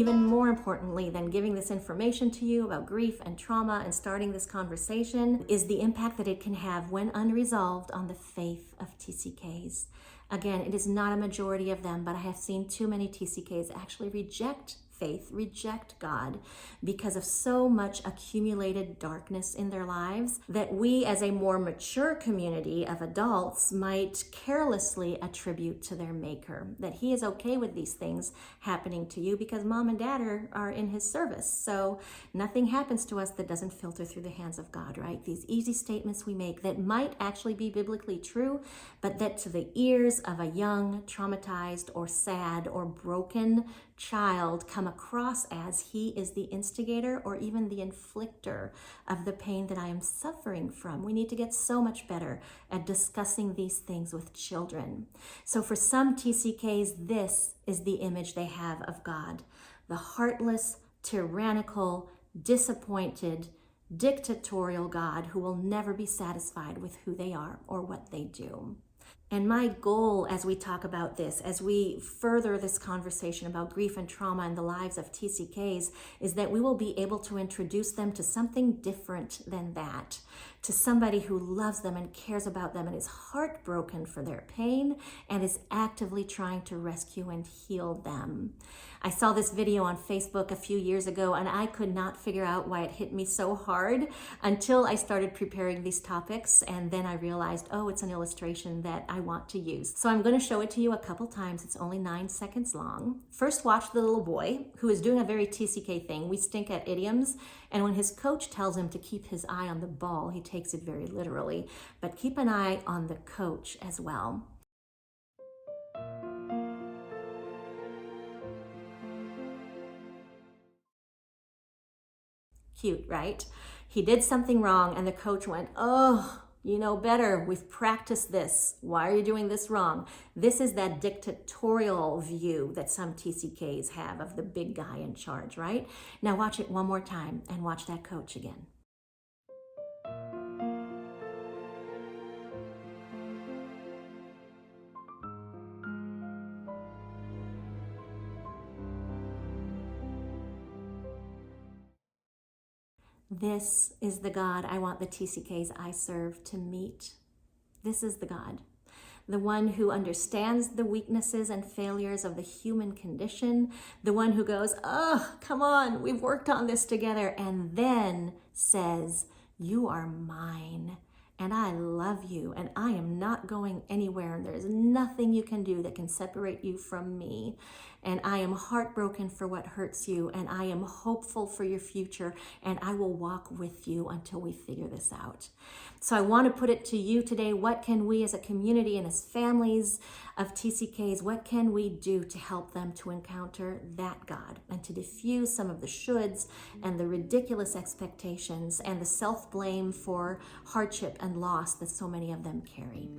even more importantly than giving this information to you about grief and trauma and starting this conversation is the impact that it can have when unresolved on the faith of TCKs. Again, it is not a majority of them, but I have seen too many TCKs actually reject faith, reject God, because of so much accumulated darkness in their lives that we as a more mature community of adults might carelessly attribute to their maker, that he is okay with these things happening to you because mom and dad are in his service. So nothing happens to us that doesn't filter through the hands of God, right? These easy statements we make that might actually be biblically true, but that to the ears of a young, traumatized, or sad, or broken child come across as he is the instigator or even the inflictor of the pain that I am suffering from. We need to get so much better at discussing these things with children. So for some TCKs, this is the image they have of God: the heartless, tyrannical, disappointed, dictatorial God who will never be satisfied with who they are or what they do. And my goal as we talk about this, as we further this conversation about grief and trauma in the lives of TCKs, is that we will be able to introduce them to something different than that, to somebody who loves them and cares about them and is heartbroken for their pain and is actively trying to rescue and heal them. I saw this video on Facebook a few years ago and I could not figure out why it hit me so hard until I started preparing these topics, and then I realized, oh, it's an illustration that I want to use. So I'm going to show it to you a couple times. It's only 9 seconds long. First, watch the little boy who is doing a very TCK thing. We stink at idioms, and when his coach tells him to keep his eye on the ball, he takes it very literally, but keep an eye on the coach as well. Cute, right? He did something wrong and the coach went, oh, you know better. We've practiced this. Why are you doing this wrong? This is that dictatorial view that some TCKs have of the big guy in charge, right? Now watch it one more time and watch that coach again. This is the God I want the TCKs I serve to meet. This is the God, the one who understands the weaknesses and failures of the human condition, the one who goes, oh, come on, we've worked on this together, and then says, you are mine, and I love you, and I am not going anywhere, and there is nothing you can do that can separate you from me. And I am heartbroken for what hurts you, and I am hopeful for your future, and I will walk with you until we figure this out. So I want to put it to you today, what can we as a community and as families of TCKs, what can we do to help them to encounter that God and to diffuse some of the shoulds and the ridiculous expectations and the self-blame for hardship and loss that so many of them carry?